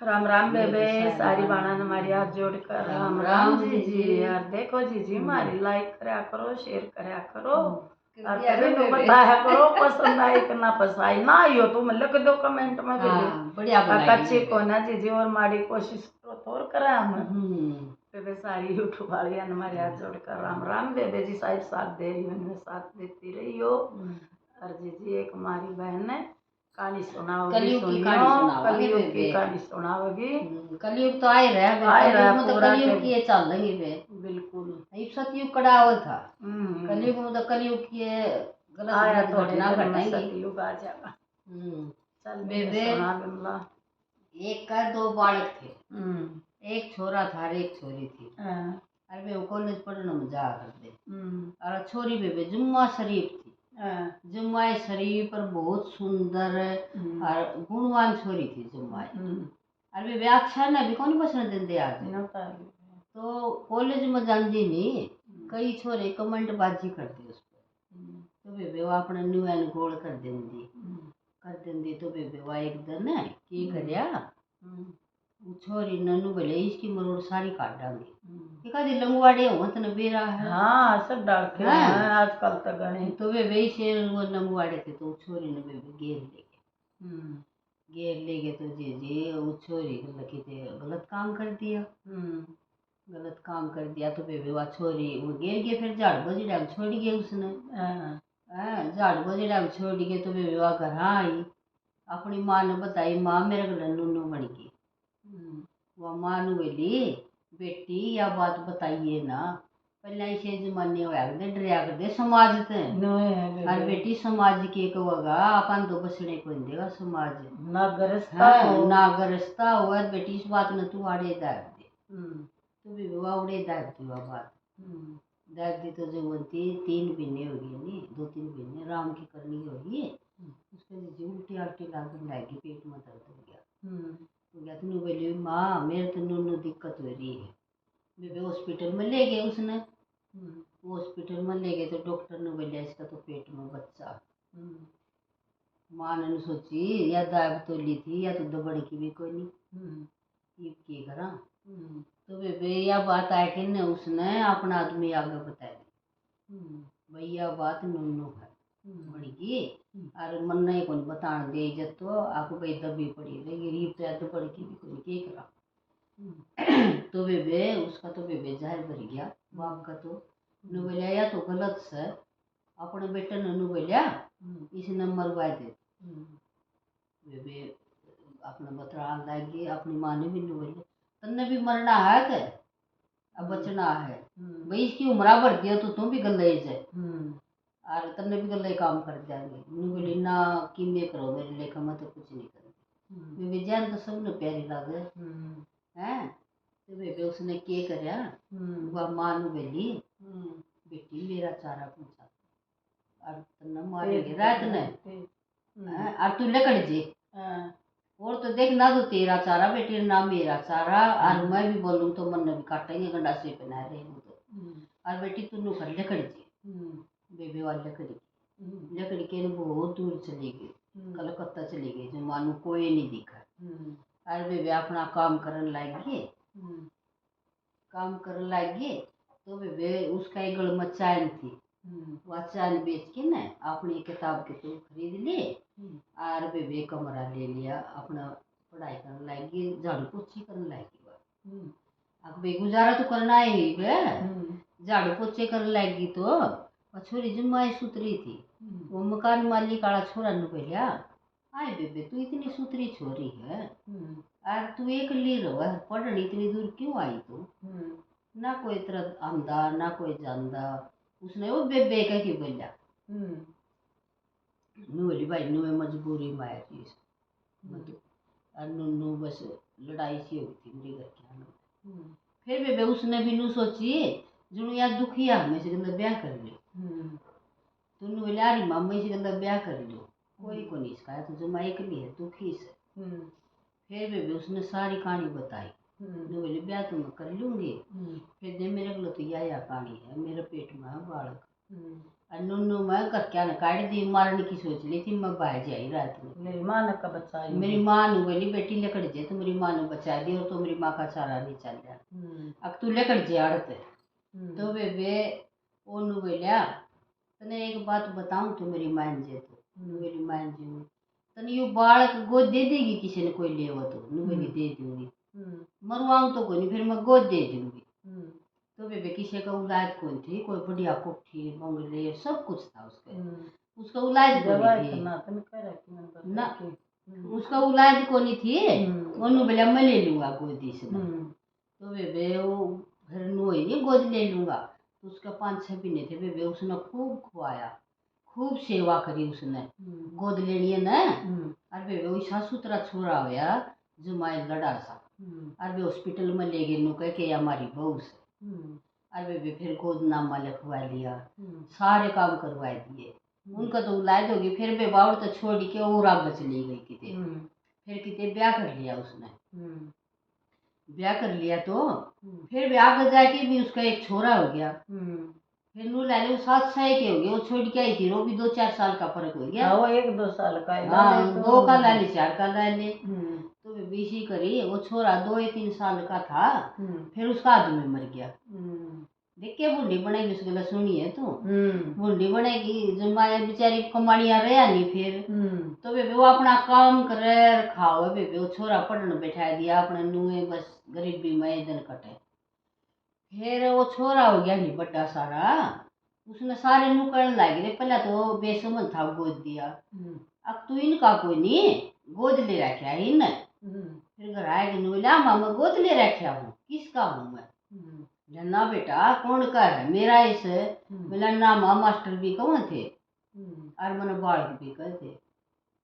राम राम मेरे बेबे, सारी सारी बाणा बाणा हमारी हाथ जोड़कर राम राम राम राम जी जीजी। जी। यार देखो जीजी, हमारी लाइक करया करो, शेयर करया करो और दिया कभी करो नु बेबे। बताया करो पसंद आई कि ना पसंद आई ना आइयो तो मतलब लिख दो कमेंट में बेबे। हाँ बढ़िया बनाएगी अच्छी बेबे। को ना जीजी और माड़ी कोशिश करो तो और करा हम हम्म। बेबे। सारी यूट्यूब वाली हमारे हाथ जोड़कर राम राम बेबे जी। साहिब साथ दे रही हूँ, साथ देती रही हो। और जीजी एक हमारी बहन है, कहानी सुनाओगी, कलयुग की सुनियो कहानी सुनाओगे कलयुग की बेबे। कहानी सुनाओगी। कलयुग तो आए रहा है, आए रहा कलयुग में तो पूरा कलयुग के की ये चल रही है। बिल्कुल ये सतयुग कड़ावल था, कलयुग हम्म। में तो कलयुग की ये गलत आया गलत थोड़े घटना दिन में घटेंगी। सतयुग आ जाएगा। चल बेबे बेबे सुना बिमला। एक का दो बालक थे, हम्म। एक छोरा था और एक छोरी थी। हाँ। अरे वे कॉलेज पढ़ने में जा करते। हम्म। और छोरी बेबे जुम्मा शरीफ थी। हाँ। जुम्मा शरीफ पर बहुत सुंदर और गुणवान छोरी थी जुम्मा। अरे वे अच्छा ना भी कौन बसने देंदे आज। तो कॉलेज में जानती नहीं, कई छोरे कमेंट बाजी करते उस पर। तो बेबे वो अपने न्यूएन गोल कर देंदी तो बेबे वो एक दिन की करया वो छोरी ननू बोले इसकी मरोड़ सारी काट डांगी। कदी लंगवाड़े हो तने बेरा है। हाँ सब डालते हैं आजकल तो गणे। तो बेबे से वो लंगवाड़े थे तो छोरी ने बेबे घेर ले गए तो जी वो छोरी लगी थे गलत काम कर दिया। गलत काम कर दिया तो बेबे वह छोरी वो गिर गए, फिर झाड़ बजी डाल छोड़ गए उसने। झाड़ बजी डाल छोड़ गए तो बेबे वह घर आई, अपनी माँ ने बताई, माँ मेरे को नन्नू बन गई। वह माँ ने बोली बेटी यह बात बताइए ना, पहले ऐसे जमाने होया करते डरिया करते समाज से। हर बेटी समाज के कहोगा अपन तो बसने को देगा समाज ना गरजता हुआ बेटी इस बात ने तू आड़े दाग दे। तो भी विवाह उड़े दाग दी वह बात। दाग दी तो जो बनती 3 महीने हो गए नहीं, 2-3 महीने राम की करनी होगी। उसके जो उल्टी आल्टी लागने लगी, पेट में दर्द हो गया। तो नु बोली माँ मेरे तो नु दिक्कत हो रही है। बेबे हॉस्पिटल में ले गए उसने। हॉस्पिटल में ले गए तो डॉक्टर ने बोला इसका तो पेट में बच्चा। माँ ने सोची या दाब तो ली थी या तो दबड़ की भी कोई नहीं, ये की करा। तो बेबे यह बात है कि न उसने अपना आदमी आगे बता दी भैया बात नुन्नू है बड़ी और मन नहीं कौन बताने दे इज्जत तो आपको भाई दबी पड़ी रही गरीब तो या दबड़ की भी कोई के करा। तो बेबे उसका तो बेबे जाहिर भर गया बाप का तो नु बोलिया या तो गलत से अपने बेटे ने नु बोलिया इसने मरवा दे। बेबे अपने बतरा लागी अपनी माँ ने भी नु बोलिया तन्ने भी मरना है के अब बचना है भाई इसकी उम्र भर दिया तो तुम भी गले से और तन्ने भी गले काम कर जाएंगे। नु बोली ना कि मैं करो मेरे लेखा मैं तो कुछ नहीं करूँगी। बेबे जान तो सबने प्यारी लगे हैं। तो बेबे उसने क्या करया वह माँ नु बोली बेटी मेरा चारा पहुँचा और तन्ने मारेंगे रात ने और तू लकड़ जी और तो देख ना तो तेरा चारा बेटी ना मेरा चारा और मैं भी बोलूँ तो मन भी काटेंगे गंडासे पे ना रहे तो और बेटी तू नु कर लकड़ जी। बेबे वाली लकड़ी के बहुत दूर चली गई, कलकत्ता चली गई जो मानू कोई नहीं दिखा। और बेबे अपना काम करने लगी तो बेबे उसका एक गल में चैन थी, वह चैन बेच के न अपनी किताब के तो खरीद ली और बेबे कमरा ले लिया अपना पढ़ाई करने लगी, झाड़ू पोछी करने लगी। अब बे गुजारा तो करना ही है। झाड़ू पोछे करने लगी तो छोरी जुम्मा सुतरी थी। वो मकान मालिक काला छोरा ने बोलिया आए बेबे तू इतनी सुतरी छोरी है और तू एक ली रहो पढ़ने इतनी दूर क्यों आई तू ना कोई तरह आंदा ना कोई जानदा। उसने वो बेबे कह के बोलिया नु बोली भाई नु मजबूरी में आया चीज और नु बस लड़ाई सी हुई थी मेरे घर के। फिर बेबे उसने भी नु सोची जुनू यार दुखिया में से गंदा ब्याह कर ले तो नु बोले अरे मम्मी से गंदा ब्याह कर लो कोई को नहीं इसका तो जो माइक नहीं है दुखी से। फिर बेबे उसने सारी कहानी बताई नु बोले ब्याह तो मैं कर लूंगी। फिर दे मेरे को तो या कहानी है मेरे पेट में है बालक और नुन्नू मैं कर क्या न काट दी, मारने की सोच ली थी मैं बाहर जाई रात में। मेरी माँ ने कब बचाई? मेरी माँ ने बोली बेटी लेकर जे, तो मेरी माँ ने बचा दी, और तो मेरी माँ का चारा नहीं चल रहा, अब तू लेकर जे आड़त। तो बेबे ओनू बोलिया तने एक बात बताऊं तो मेरी मान जे, तो मेरी मान जी तने यू बालक गोद दे देगी किसी ने कोई ले तो बोली दे दूंगी, मरवाऊं तो कोई नहीं, फिर मैं गोद दे दूंगी। तो बेबे किसी का औलाद कौन थी, कोई बढ़िया कोठी बंगले सब कुछ था उसके, उसका औलाद कौन थी ना, उसका औलाद कौन थी, ओनू बोला मैं ले लूंगा गोदी से। तो बेबे वो फिर नोई नहीं गोद ले लूंगा, तो उसका 5-6 महीने थे बेबे, उसने खूब खुआया, खूब सेवा करी उसने, गोद लेनी है ना। और बेबे वो सासू तरह छोरा होया जुमाई लड़ा सा, और वे हॉस्पिटल में ले गए, नु कह के हमारी बहू से, और बेबे फिर गोदनामा लिखवा लिया, सारे काम करवा दिए, उनका तो औलाद होगी, फिर बे बाउड़ तो छोड़ के और आगे चली गई किते, फिर किते ब्याह कर लिया उसने, ब्याह कर लिया तो फिर भी आगे जाके भी उसका एक छोरा हो गया, फिर नू ला लो 7 साल के हो गए, वो छोड़ के आई थी, वो भी 2-4 साल का फर्क हो गया, वो 1-2 साल का है, हाँ 2 का ला ले 4 का ला ले। तो वे बीसी करी, वो छोरा 2-3 साल का था, फिर उसका आदमी मर गया, देख के बूढ़ी बनेगी, उसके लिए सुनी है तो बूढ़ी बनेगी, जो माया बेचारी कमाड़िया रहा नहीं फिर, तो बेबे वो अपना काम करे खाओ, बेबे वो छोरा पढ़ने बैठा दिया अपने नुए, बस गरीबी में दिन कटे। फिर वो छोरा हो गया नहीं बड़ा सारा, उसने सारे नु करने लग गए, पहले तो बेसमझ था गोद दिया, अब तू इनका कोई नहीं गोद ले रखा है इन, फिर घर आए कि बोला मामा गोद ले रखा हूँ, किसका हूँ मैं, ना बेटा कौन का है मेरा, इस बोला ना माँ मास्टर भी कौन थे और मैंने बालक भी कहे थे,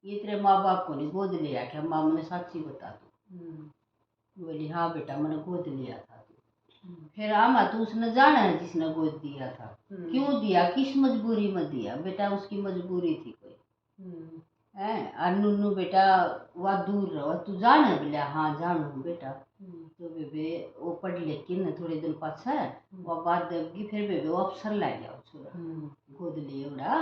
ये तेरे माँ बाप को नहीं गोद ले रखा, माँ मैंने सच्ची बता दो, बोली हाँ बेटा मैंने गोद लिया था। फिर आमा तो उसने जाना है जिसने गोद दिया था, क्यों दिया, किस मजबूरी में दिया, बेटा उसकी मजबूरी थी कोई है, और नुन्नू बेटा वह दूर रहो तू जान है, बोले हाँ जानू बेटा। तो बेबे वो पढ़ लिख के न थोड़े दिन पाछा वह बात दबगी, फिर बेबे वो अफसर ला गया छोरा, गोद लिए उड़ा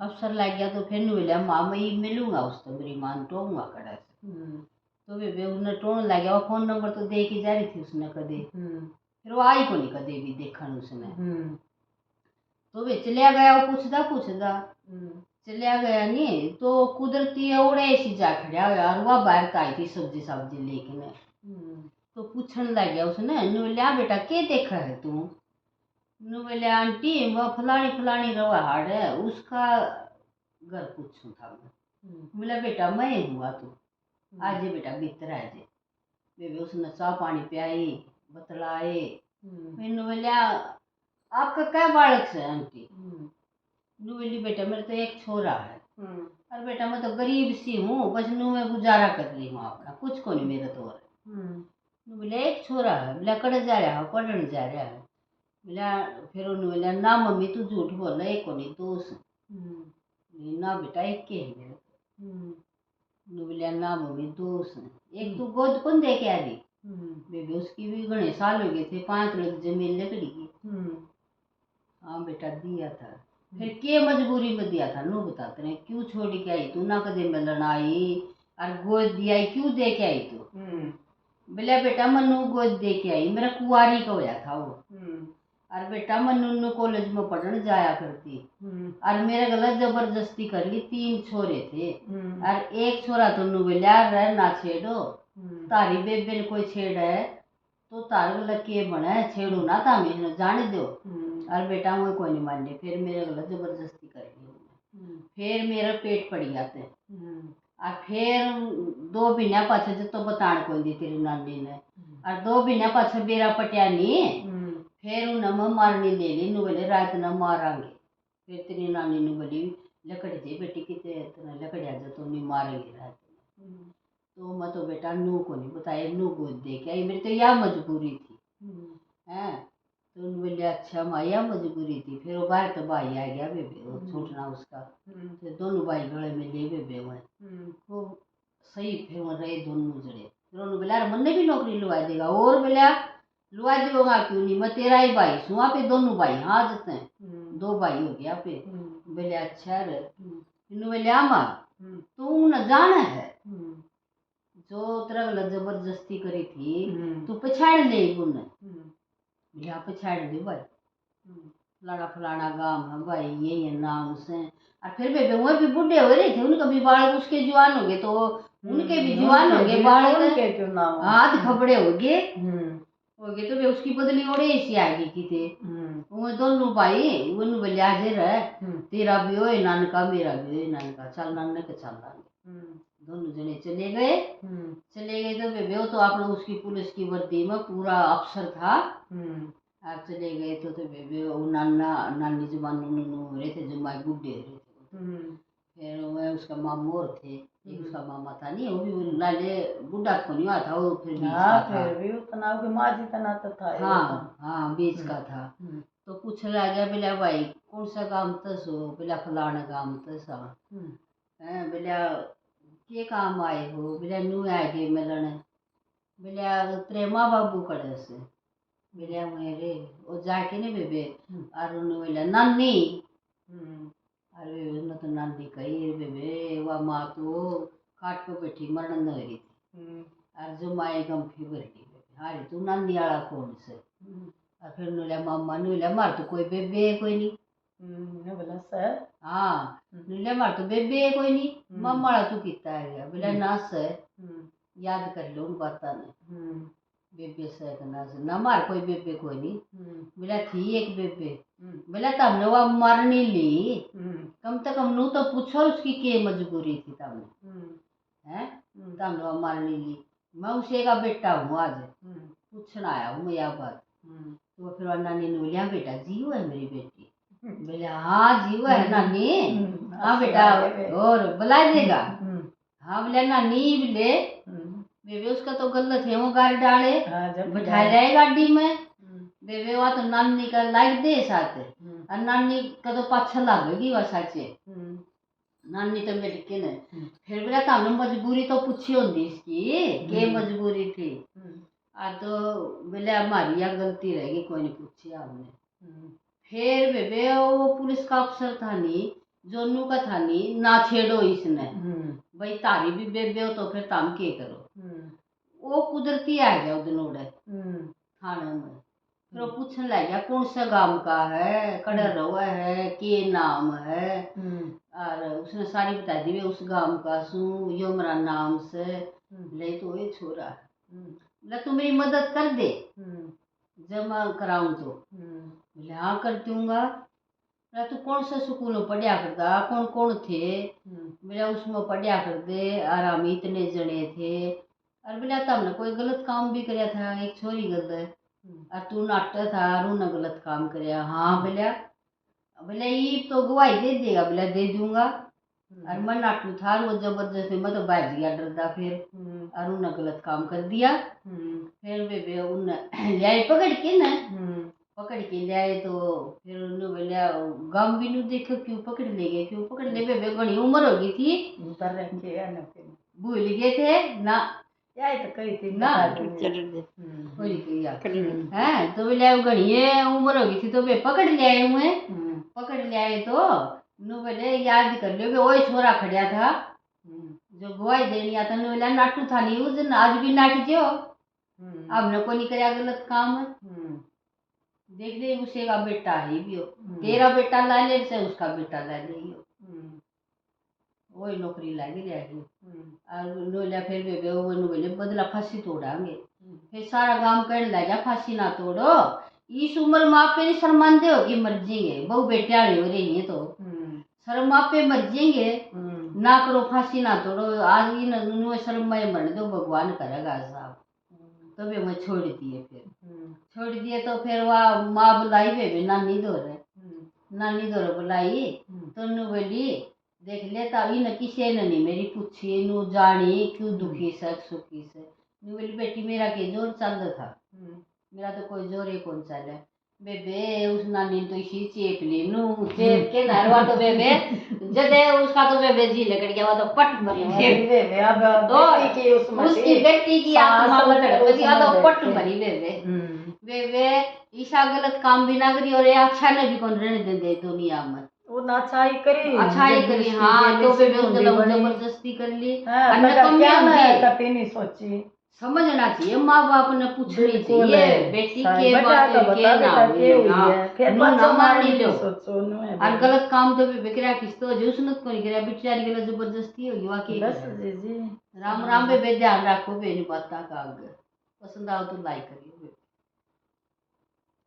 अफसर ला गया, तो फिर बोले माँ मैं मिलूंगा उससे, मेरी माँ टोंगा कड़ा से, तो बेबे उसने टोन ला गया, वो फोन नंबर तो दे के जा रही थी उसने कदे, फिर वो आई को नहीं कदे भी देखा उसने, तो वे चलिया गया, वो पूछदा चलिया गया नहीं, तो कुदरती औड़े ऐसी जा खड़ा यार, वह बाहर का आई थी सब्जी सब्जी लेके, तो पूछने लग गया उसने, नु बोलिया बेटा के देखा है तू, नु बोलिया आंटी वह फलानी फलानी रवा हाड़ है उसका घर पूछूं था मैं, बोला बेटा मैं हुआ तू आज बेटा भीतर आ जे, बेबे उसने चाह पानी पियाई बतलाए, फिर बोलिया आपका क्या बालक से आंटी, नू बोली बेटा मेरे तो एक छोरा है, और बेटा मैं तो गरीब सी हूँ, बस नू मैं गुजारा कर रही हूँ अपना, कुछ को नहीं मेरा तो और, नू बोले एक छोरा है, बोला कड़े जा रहा है पढ़ने जा रहा है, बोला फिर उन्होंने बोला ना मम्मी तू झूठ बोल रहा है, एक को नहीं दोस्त, ना बेटा एक के है मेरे, नू बोलिया ना मम्मी दोस्त, एक तू गोद कौन दे के आ रही, बेबी उसकी भी घने साल हो गए थे, 5 लाख जमीन लकड़ी की, हाँ बेटा दिया था, फिर के मजबूरी में दिया था नो बताते रहे, क्यों छोड़ के आई तू, ना कदे मिलन आई और गोद दिया क्यों दे के आई तू, बोले बेटा मनु गोद दे के आई, मेरा कुआरी का होया था वो, और बेटा मनु कॉलेज में पढ़ने जाया करती, और मेरे गला जबरदस्ती कर ली, 3 छोरे थे, और एक छोरा तो नु बोलिया रह ना छेड़ो, तारी बेबे ने कोई छेड़ है तो तार गला के बने छेड़ो ना था मैं जाने दो, और बेटा वो कोई नहीं माने, फिर मेरे गला जबरदस्ती कर ली, फिर मेरा पेट पड़ गया थे, और फिर 2 महीना पाछे जो तो बतान को दी तेरी नानी ने, और 2 महीना पाछे बेरा पटिया नहीं, फिर उन्हें मारनी ले ली, नु बोले रात न मारांगे, फिर तेरी नानी ने बोली लकड़ी जे बेटी कितने इतना लकड़िया जो तो नहीं मारेंगे रात, तो मैं तो बेटा नू को नहीं बताया, नू गोद दे के आई, मेरी तो यह मजबूरी थी है, तो उन्होंने बोले अच्छा माया मजबूरी थी, फिर वो बाहर तो भाई आ गया बेबे वो छूटना उसका, फिर दोनों भाई गले में ले बेबे वो सही, फिर वो रहे दोनों जड़े, फिर उन्होंने बोला मन्ने भी नौकरी लुआ देगा, और बोला लुआ देगा क्यों नहीं, मैं तेरा ही भाई सुहा पे दोनों भाई हाँ जते 2 भाई हो गया पे। बोले अच्छा रे इन्हों बोले आमा तू न जाना है जो तेरा गलत जबरदस्ती करी थी तू पछाड़ ले गुन यहाँ पछाड़ दे भाई फलाना फलाना गांव है भाई ये नाम से। और फिर बेबे वो भी बूढ़े हो रहे थे उनका भी बाल उसके जवान हो गए तो उनके भी जवान हो गए बाल हाथ खबड़े हो गए तो वे उसकी बदली ओड़े ऐसी आ गई की थे वो दोनों भाई उन बोले हाजिर है तेरा भी हो नानका मेरा भी हो नानका चल नानक के चल दोनों जने चले गए तो बेबे वो तो आपने उसकी पुलिस की वर्दी में पूरा अफसर था। आप चले गए तो बेबे वो नाना नानी जवान हो रहे थे जो माई बुढ़े हो रहे थे। फिर वह उसका मामू और थे एक उसका मामा था नहीं वो भी लाले बुढ़ा को नहीं हुआ था वो फिर बीच का था फिर भी उतना कि माँ जितना तो था हाँ बीच का था। तो पूछ लगा बोला भाई कौन सा काम तस हो बोला फलाना काम तस बोला के काम आए हो बोला नू आए गए मिलन बोला तेरे माँ बाबू कड़े से बोला मेरे वो जाके नहीं बेबे और उन्होंने बोला नानी अरे उसने तो नानी कही बेबे वह माँ तो खाट पे बैठी मरण न रही थी और जो माए गम्फी भर गई बेबे अरे तू नानी आला कौन से और फिर बोला मामा ने बोला मार तो कोई बेबे कोई नहीं बोला सर हाँ बोला मार तो बेबे कोई नहीं मामा तू कितना आ गया बोला ना सर याद कर लो उन बातों ने बेबे से ना मार कोई बेबे कोई नहीं बोला थी एक बेबे बोला तमने वो मरनी ली कम से कम नू तो पूछो उसकी क्या मजबूरी थी तमने हैं तमने वो मरनी ली मैं उसे का बेटा हूँ आज पूछना आया हूँ मैं यह बात तो फिर नानी ने बोलिया बेटा जीव है मेरी बेटी बोले हाँ जीव है नानी हाँ बेटा और बुला देगा हाँ बोले नानी बोले बेबे उसका तो गलत है वो गाड़ी डाले बिठा जाए गाड़ी में बेबे वहाँ तो नानी का लाइक दे साथ और नानी का तो पाछा लगेगी वह साचे नानी तो मेरे के ने फिर बोला था हमने मजबूरी तो पूछी होती इसकी के मजबूरी थी आ तो बोले हमारी यह गलती रहेगी कोई नहीं पूछी हमने। फिर बेबे वो पुलिस का अफसर था नहीं जोनू का था नहीं ना छेड़ो इसने भाई तारी भी बेबे हो तो फिर ताम के करो वो कुदरती आ गया उस दिन उड़े थाने में फिर वो पूछने लग गया कौन सा गांव का है कड़े रवा है के नाम है और उसने सारी बता दी उस गांव का सू यो मेरा नाम से ले तो ये छोरा बोला तू मेरी मदद कर दे जमा कराऊं तो बोले हाँ कर दूंगा। बोला तू कौन सा स्कूल में पढ़िया करता कौन कौन थे बोला उसमें पढ़िया कर दे और हम इतने जने थे और बोला तुमने कोई गलत काम भी कराया था एक छोरी गलत और तू नाटक था रू ने गलत काम कराया हाँ बोला बोला ये तो गवाही दे देगा बोला दे दूंगा और मैं नाटू था वो जबरदस्ती मैं तो बाहर गया डरता फिर और उन्हें गलत काम कर दिया। फिर बेबे उन्हें ले पकड़ के ना पकड़ के ले आए तो फिर उन्होंने बोला गम भी नहीं देखो क्यों पकड़ ले गए क्यों पकड़ ले बेबे घनी उम्र हो गई थी भूल गए थे ना यार तो कही थी ना है तो बोले घनी उम्र हो गई थी तो वे पकड़ ले आए हुए पकड़ ले आए तो नु बोले याद कर लो वही छोरा खड़िया था जो गवाही देनी आता ने बोला नाटू था नहीं उस दिन आज भी नाट जो हमने को नहीं कराया गलत काम देख ले उसे का बेटा ही भी हो तेरा बेटा ला ले से उसका बेटा ला ले वही नौकरी लागी ले आई और लोला फिर बेबे वो बोले बदला फांसी तोड़ांगे फिर सारा गांव कहने लगा फांसी ना तोड़ो इस उम्र में आप पे शर्मान दे होगी मर जाएंगे बहु बेटे हो रही है तो शर्म आप पे मर जाएंगे ना करो फांसी ना तोड़ो आज इन शर्म में मरने दो भगवान करेगा साहब तो वे मैं छोड़ दिए फिर छोड़ दिए तो फिर वह माँ बुलाई बेबे नानी दौर बुलाई तो नु बोली देख लेता इन किसी ने नहीं मेरी पूछी नु जानी क्यों दुखी से सुखी से नु बोली बेटी मेरा के जोर चल था मेरा तो कोई जोर ही कौन चले बेबे उस नानी तो इसी चेप ली नु चेप के नरवा तो बेबे जदे उसका तो बेबे जी लेकर गया तो पट मरी बेबे अब तो उसकी बेटी की आत्मा में तड़प गई तो पट मरी बेबे वे ईशा गलत काम भी ना करी और ये अच्छा ने भी कौन रहने दे दुनिया में। वो ना अच्छाई करी अच्छाई करी हाँ, तो वे उसने जबरदस्ती कर ली। क्या ना कभी नहीं सोची। समझना चाहिए, माँ बाप ने पूछनी चाहिए बेटी के बात के ना हुई है, फिर ना मारनी लो सोचो और गलत काम तो भी बिकरा किस तो जो सुनत को नहीं करा बेचारी गलत जबरदस्ती होगी वाकई। बस जी जी राम राम बे ध्यान रखो बे बात का आगे पसंद आओ तो लाइक करियो।